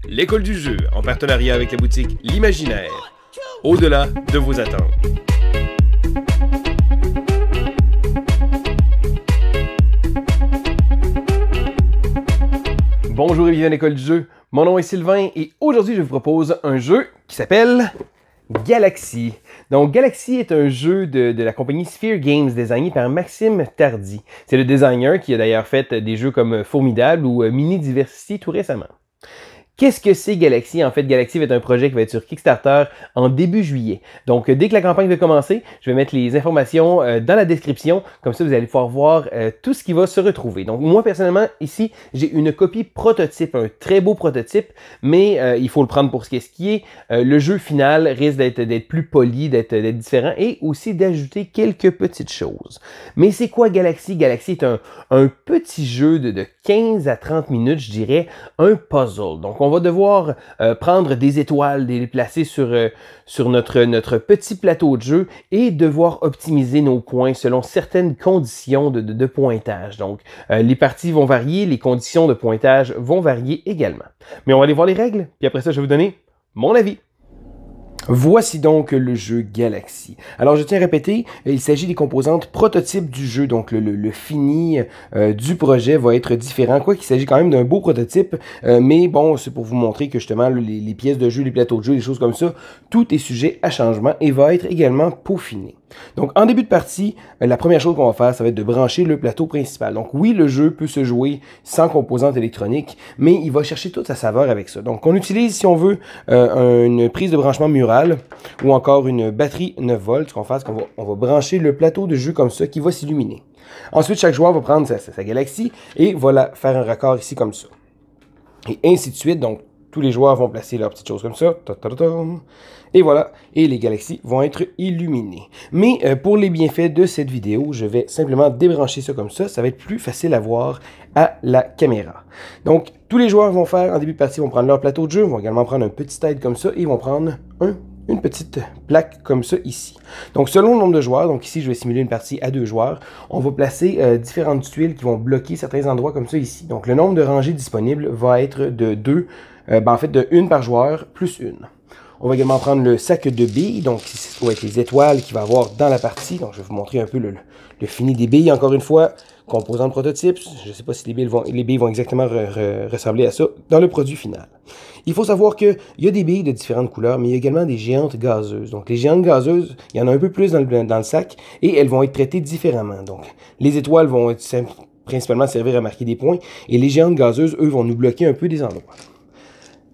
l'école du jeu, en partenariat avec la boutique L'Imaginaire. Au-delà de vos attentes. Bonjour et bienvenue à l'école du jeu. Mon nom est Sylvain et aujourd'hui je vous propose un jeu qui s'appelle Galaxy. Donc Galaxy est un jeu de la compagnie Sphere Games designé par Maxime Tardy. C'est le designer qui a d'ailleurs fait des jeux comme Formidable ou Mini Diversity tout récemment. Qu'est-ce que c'est Galaxy? En fait, Galaxy va être un projet qui va être sur Kickstarter en début juillet. Donc, dès que la campagne va commencer, je vais mettre les informations dans la description. Comme ça, vous allez pouvoir voir tout ce qui va se retrouver. Donc, moi, personnellement, ici, j'ai une copie prototype, un très beau prototype, mais il faut le prendre pour ce qui est. Le jeu final risque d'être plus poli, d'être différent et aussi d'ajouter quelques petites choses. Mais c'est quoi Galaxy? Galaxy est un petit jeu de 15 à 30 minutes, je dirais, un puzzle. Donc, on va devoir prendre des étoiles, les placer sur notre petit plateau de jeu et devoir optimiser nos points selon certaines conditions de pointage. Donc, les parties vont varier, les conditions de pointage vont varier également. Mais on va aller voir les règles, puis après ça, je vais vous donner mon avis. Voici donc le jeu Galaxy. Alors, je tiens à répéter, il s'agit des composantes prototypes du jeu, donc le fini du projet va être différent, quoi qu'il s'agit quand même d'un beau prototype, mais bon, c'est pour vous montrer que justement, les pièces de jeu, les plateaux de jeu, les choses comme ça, tout est sujet à changement et va être également peaufiné. Donc, en début de partie, la première chose qu'on va faire, ça va être de brancher le plateau principal. Donc, oui, le jeu peut se jouer sans composantes électroniques, mais il va chercher toute sa saveur avec ça. Donc, on utilise, si on veut, une prise de branchement murale ou encore une batterie 9 volts. Ce qu'on fait, c'est qu'on va brancher le plateau de jeu comme ça qui va s'illuminer. Ensuite, chaque joueur va prendre sa galaxie et va faire un raccord ici comme ça. Et ainsi de suite. Donc, tous les joueurs vont placer leurs petites choses comme ça. Et voilà, et les galaxies vont être illuminées. Mais pour les bienfaits de cette vidéo, je vais simplement débrancher ça comme ça. Ça va être plus facile à voir à la caméra. Donc, tous les joueurs vont faire, en début de partie, vont prendre leur plateau de jeu, vont également prendre un petit aide comme ça, et vont prendre une petite plaque comme ça ici. Donc, selon le nombre de joueurs, donc ici, je vais simuler une partie à 2 joueurs, on va placer différentes tuiles qui vont bloquer certains endroits comme ça ici. Donc, le nombre de rangées disponibles va être de 2, en fait, de 1 par joueur, plus 1. On va également prendre le sac de billes, donc ici, ça va être les étoiles qu'il va y avoir dans la partie. Donc, je vais vous montrer un peu le fini des billes, encore une fois. Composante prototype, je ne sais pas si les billes vont exactement ressembler à ça dans le produit final. Il faut savoir qu'il y a des billes de différentes couleurs, mais il y a également des géantes gazeuses. Donc, les géantes gazeuses, il y en a un peu plus dans le sac et elles vont être traitées différemment. Donc, les étoiles vont principalement servir à marquer des points et les géantes gazeuses, eux, vont nous bloquer un peu des endroits.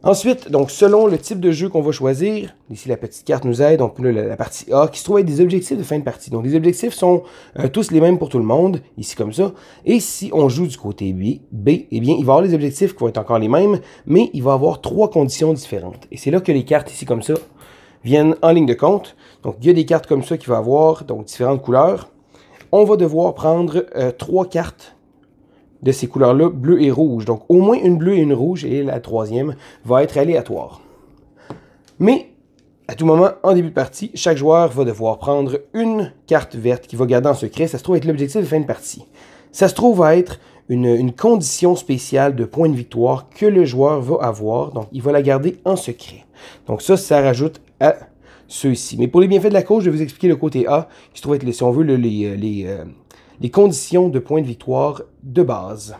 Ensuite, donc selon le type de jeu qu'on va choisir, ici la petite carte nous aide, donc là, la partie A, qui se trouve être des objectifs de fin de partie. Donc les objectifs sont tous les mêmes pour tout le monde, ici comme ça. Et si on joue du côté B, eh bien il va y avoir les objectifs qui vont être encore les mêmes, mais il va y avoir 3 conditions différentes. Et c'est là que les cartes ici comme ça viennent en ligne de compte. Donc il y a des cartes comme ça qui vont avoir donc différentes couleurs. On va devoir prendre 3 cartes de ces couleurs-là, bleu et rouge. Donc, au moins une bleue et une rouge, et la troisième va être aléatoire. Mais, à tout moment, en début de partie, chaque joueur va devoir prendre une carte verte qu'il va garder en secret. Ça se trouve être l'objectif de fin de partie. Ça se trouve être une condition spéciale de point de victoire que le joueur va avoir. Donc, il va la garder en secret. Donc, ça rajoute à ceux-ci. Mais pour les bienfaits de la cause, je vais vous expliquer le côté A, qui se trouve être, si on veut, les conditions de points de victoire de base.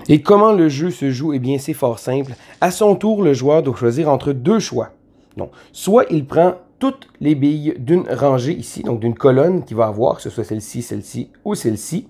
Et comment le jeu se joue? Eh bien, c'est fort simple. À son tour, le joueur doit choisir entre 2 choix. Donc, soit il prend toutes les billes d'une rangée ici, donc d'une colonne qu'il va avoir, que ce soit celle-ci ou celle-ci,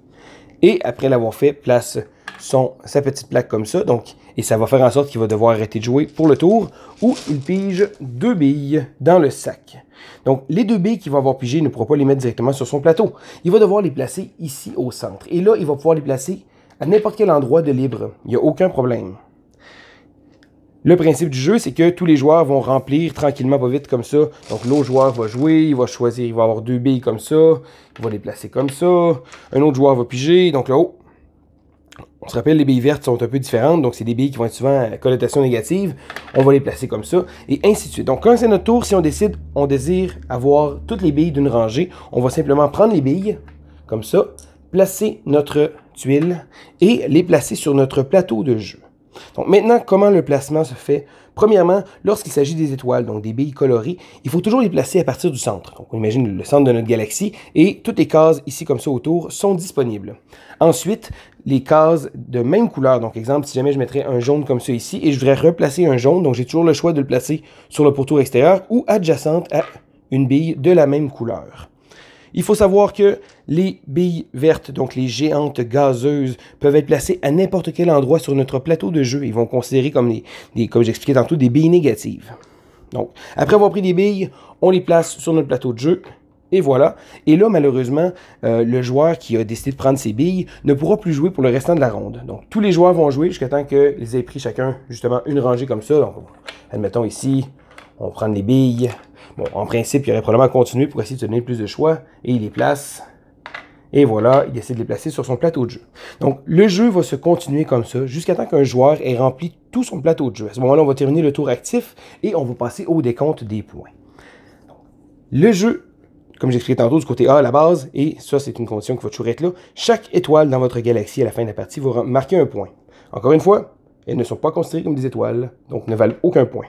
et après l'avoir fait, place sa petite plaque comme ça, donc, et ça va faire en sorte qu'il va devoir arrêter de jouer pour le tour, ou il pige 2 billes dans le sac. Donc, les 2 billes qu'il va avoir pigées, il ne pourra pas les mettre directement sur son plateau. Il va devoir les placer ici au centre. Et là, il va pouvoir les placer à n'importe quel endroit de libre. Il n'y a aucun problème. Le principe du jeu, c'est que tous les joueurs vont remplir tranquillement, pas vite comme ça. Donc, l'autre joueur va jouer, il va choisir, il va avoir 2 billes comme ça, il va les placer comme ça. Un autre joueur va piger, donc là-haut. On se rappelle, les billes vertes sont un peu différentes, donc c'est des billes qui vont être souvent à connotation négative. On va les placer comme ça, et ainsi de suite. Donc, quand c'est notre tour, si on décide, on désire avoir toutes les billes d'une rangée, on va simplement prendre les billes, comme ça, placer notre tuile, et les placer sur notre plateau de jeu. Donc maintenant, comment le placement se fait? Premièrement, lorsqu'il s'agit des étoiles, donc des billes colorées, il faut toujours les placer à partir du centre. Donc on imagine le centre de notre galaxie et toutes les cases ici comme ça autour sont disponibles. Ensuite, les cases de même couleur, donc exemple, si jamais je mettrais un jaune comme ça ici et je voudrais replacer un jaune, donc j'ai toujours le choix de le placer sur le pourtour extérieur ou adjacente à une bille de la même couleur. Il faut savoir que les billes vertes, donc les géantes gazeuses, peuvent être placées à n'importe quel endroit sur notre plateau de jeu. Ils vont considérer comme, comme j'expliquais tantôt, des billes négatives. Donc, après avoir pris des billes, on les place sur notre plateau de jeu. Et voilà. Et là, malheureusement, le joueur qui a décidé de prendre ses billes ne pourra plus jouer pour le restant de la ronde. Donc, tous les joueurs vont jouer jusqu'à temps qu'ils aient pris chacun, justement, une rangée comme ça. Donc, admettons ici, on prend les billes. Bon, en principe, il aurait probablement continué pour essayer de se donner plus de choix. Et il les place. Et voilà, il essaie de les placer sur son plateau de jeu. Donc, le jeu va se continuer comme ça jusqu'à temps qu'un joueur ait rempli tout son plateau de jeu. À ce moment-là, on va terminer le tour actif et on va passer au décompte des points. Le jeu, comme j'expliquais tantôt, du côté A à la base, et ça, c'est une condition qui va toujours être là, chaque étoile dans votre galaxie à la fin de la partie va marquer un point. Encore une fois, elles ne sont pas considérées comme des étoiles, donc ne valent aucun point.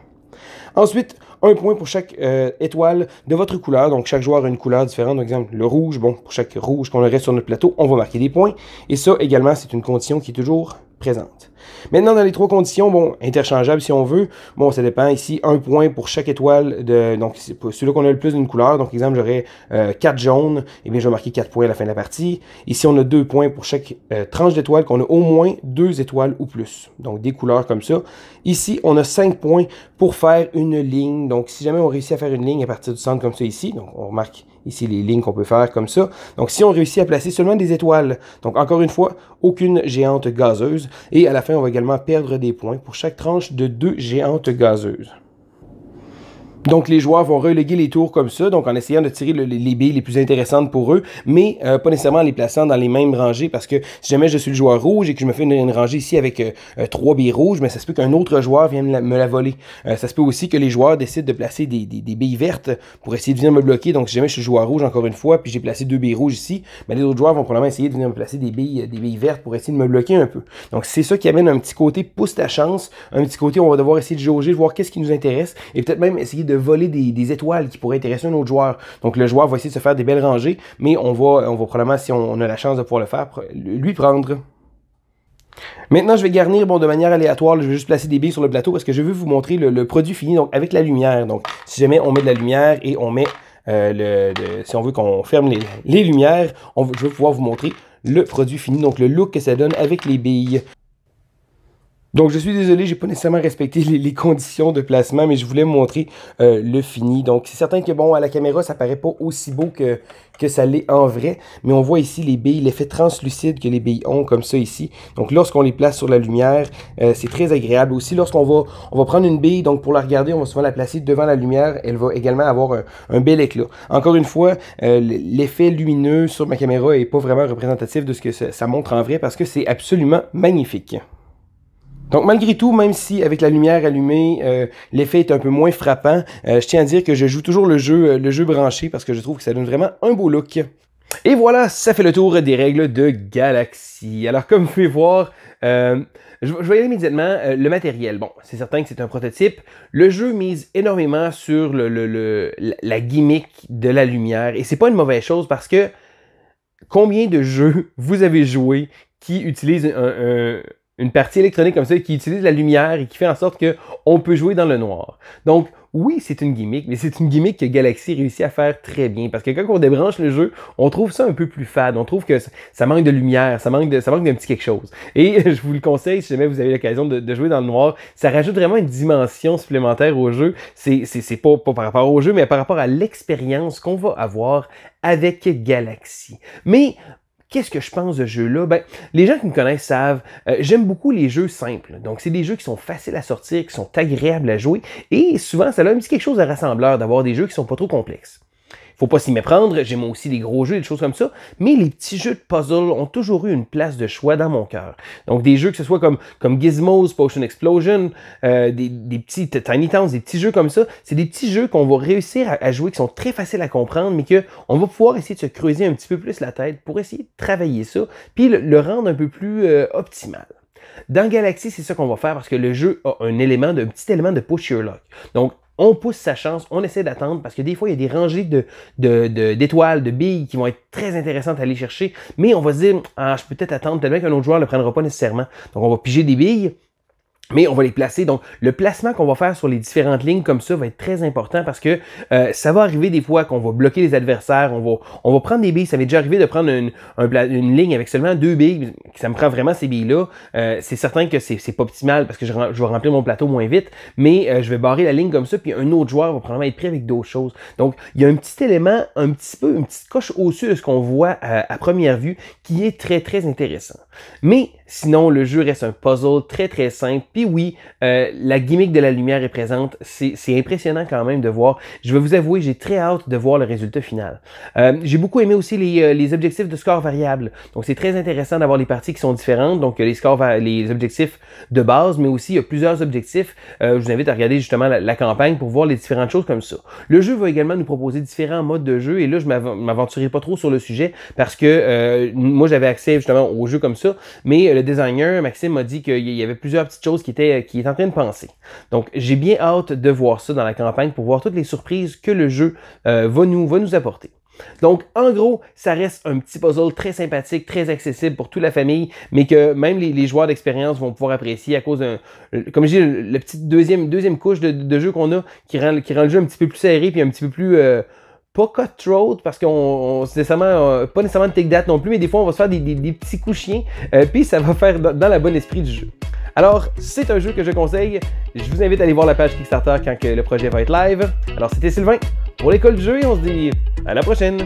Ensuite, un point pour chaque étoile de votre couleur. Donc, chaque joueur a une couleur différente. Par exemple, le rouge, bon, pour chaque rouge qu'on aurait sur notre plateau, on va marquer des points. Et ça, également, c'est une condition qui est toujours présente. Maintenant, dans les trois conditions, bon, interchangeables si on veut, bon, ça dépend. Ici, un point pour chaque étoile, donc c'est celui-là qu'on a le plus d'une couleur. Donc, exemple, j'aurais 4 jaunes, et bien, je vais marquer 4 points à la fin de la partie. Ici, on a 2 points pour chaque tranche d'étoiles, qu'on a au moins 2 étoiles ou plus. Donc, des couleurs comme ça. Ici, on a 5 points pour faire une ligne. Donc, si jamais on réussit à faire une ligne à partir du centre comme ça ici, donc on remarque ici les lignes qu'on peut faire comme ça. Donc, si on réussit à placer seulement des étoiles, donc encore une fois, aucune géante gazeuse. Et à la fin, on va également perdre des points pour chaque tranche de 2 géantes gazeuses. Donc, les joueurs vont reléguer les tours comme ça, donc en essayant de tirer les billes les plus intéressantes pour eux, mais pas nécessairement en les plaçant dans les mêmes rangées, parce que si jamais je suis le joueur rouge et que je me fais une rangée ici avec 3 billes rouges, mais ça se peut qu'un autre joueur vienne me la voler. Ça se peut aussi que les joueurs décident de placer des billes vertes pour essayer de venir me bloquer. Donc, si jamais je suis le joueur rouge encore une fois, puis j'ai placé 2 billes rouges ici, ben, les autres joueurs vont probablement essayer de venir me placer des billes vertes pour essayer de me bloquer un peu. Donc, c'est ça qui amène un petit côté pousse ta chance, un petit côté où on va devoir essayer de jauger, de voir qu'est-ce qui nous intéresse, et peut-être même essayer de voler des étoiles qui pourraient intéresser un autre joueur. Donc, le joueur va essayer de se faire des belles rangées, mais on va probablement, si on a la chance de pouvoir le faire, lui prendre. Maintenant, je vais garnir de manière aléatoire. Je vais juste placer des billes sur le plateau parce que je veux vous montrer le produit fini, donc avec la lumière. Donc, si jamais on met de la lumière et on met, si on veut qu'on ferme les lumières, je vais pouvoir vous montrer le produit fini, donc le look que ça donne avec les billes. Donc, je suis désolé, j'ai pas nécessairement respecté les conditions de placement, mais je voulais vous montrer le fini. Donc, c'est certain que, bon, à la caméra, ça paraît pas aussi beau que ça l'est en vrai, mais on voit ici les billes, l'effet translucide que les billes ont, comme ça ici. Donc, lorsqu'on les place sur la lumière, c'est très agréable. Aussi, lorsqu'on va prendre une bille, donc pour la regarder, on va souvent la placer devant la lumière. Elle va également avoir un bel éclat. Encore une fois, l'effet lumineux sur ma caméra est pas vraiment représentatif de ce que ça montre en vrai, parce que c'est absolument magnifique. Donc, malgré tout, même si avec la lumière allumée, l'effet est un peu moins frappant, je tiens à dire que je joue toujours le jeu branché parce que je trouve que ça donne vraiment un beau look. Et voilà, ça fait le tour des règles de Galaxy. Alors, comme vous pouvez voir, je vais y aller immédiatement. Le matériel, bon, c'est certain que c'est un prototype. Le jeu mise énormément sur la gimmick de la lumière. Et c'est pas une mauvaise chose parce que combien de jeux vous avez joué qui utilisent une partie électronique comme ça, qui utilise la lumière et qui fait en sorte qu'on peut jouer dans le noir. Donc, oui, c'est une gimmick, mais c'est une gimmick que Galaxy réussit à faire très bien. Parce que quand on débranche le jeu, on trouve ça un peu plus fade. On trouve que ça manque de lumière, ça manque d'un petit quelque chose. Et je vous le conseille, si jamais vous avez l'occasion de jouer dans le noir, ça rajoute vraiment une dimension supplémentaire au jeu. C'est pas par rapport au jeu, mais par rapport à l'expérience qu'on va avoir avec Galaxy. Mais qu'est-ce que je pense de ce jeu-là? Ben, les gens qui me connaissent savent, j'aime beaucoup les jeux simples. Donc, c'est des jeux qui sont faciles à sortir, qui sont agréables à jouer. Et souvent, ça a un petit quelque chose de rassembleur d'avoir des jeux qui sont pas trop complexes. Faut pas s'y méprendre, j'aime aussi les gros jeux, des choses comme ça, mais les petits jeux de puzzle ont toujours eu une place de choix dans mon cœur. Donc des jeux que ce soit comme Gizmos, Potion Explosion, des petits Tiny Towns, des petits jeux comme ça, c'est des petits jeux qu'on va réussir à jouer, qui sont très faciles à comprendre, mais qu'on va pouvoir essayer de se creuser un petit peu plus la tête pour essayer de travailler ça, puis le rendre un peu plus optimal. Dans Galaxy, c'est ça qu'on va faire parce que le jeu a un petit élément de push your luck. Donc, on pousse sa chance, on essaie d'attendre parce que des fois, il y a des rangées d'étoiles, de billes qui vont être très intéressantes à aller chercher, mais on va se dire, ah, je peux peut-être attendre tellement qu'un autre joueur ne le prendra pas nécessairement. Donc, on va piger des billes. Mais on va les placer. Donc, le placement qu'on va faire sur les différentes lignes comme ça va être très important parce que ça va arriver des fois qu'on va bloquer les adversaires. On va prendre des billes. Ça m'est déjà arrivé de prendre une ligne avec seulement 2 billes. Ça me prend vraiment ces billes-là. C'est certain que c'est pas optimal parce que je vais remplir mon plateau moins vite. Mais je vais barrer la ligne comme ça. Puis un autre joueur va probablement être prêt avec d'autres choses. Donc, il y a un petit élément, une petite coche au-dessus de ce qu'on voit à première vue qui est très, très intéressant. Mais sinon, le jeu reste un puzzle très, très simple. Puis oui, la gimmick de la lumière est présente. C'est impressionnant quand même de voir. Je vais vous avouer, j'ai très hâte de voir le résultat final. J'ai beaucoup aimé aussi les objectifs de score variable. Donc, c'est très intéressant d'avoir les parties qui sont différentes. Donc, les objectifs de base, mais aussi il y a plusieurs objectifs. Je vous invite à regarder justement la campagne pour voir les différentes choses comme ça. Le jeu va également nous proposer différents modes de jeu. Et là, je ne m'aventurerai pas trop sur le sujet parce que moi, j'avais accès justement aux jeux comme ça. Mais le designer, Maxime, m'a dit qu'il y avait plusieurs petites choses qui est en train de penser. Donc, j'ai bien hâte de voir ça dans la campagne pour voir toutes les surprises que le jeu va nous apporter. Donc, en gros, ça reste un petit puzzle très sympathique, très accessible pour toute la famille, mais que même les joueurs d'expérience vont pouvoir apprécier à cause d'un, comme je dis, le petit deuxième couche de jeu qu'on a qui rend le jeu un petit peu plus serré puis un petit peu plus... pas cutthroat parce qu'on pas nécessairement de take that non plus, mais des fois on va se faire des petits coups chiens, puis ça va faire dans la bonne esprit du jeu. Alors, c'est un jeu que je conseille. Je vous invite à aller voir la page Kickstarter quand le projet va être live. Alors, c'était Sylvain pour l'école du jeu et on se dit à la prochaine!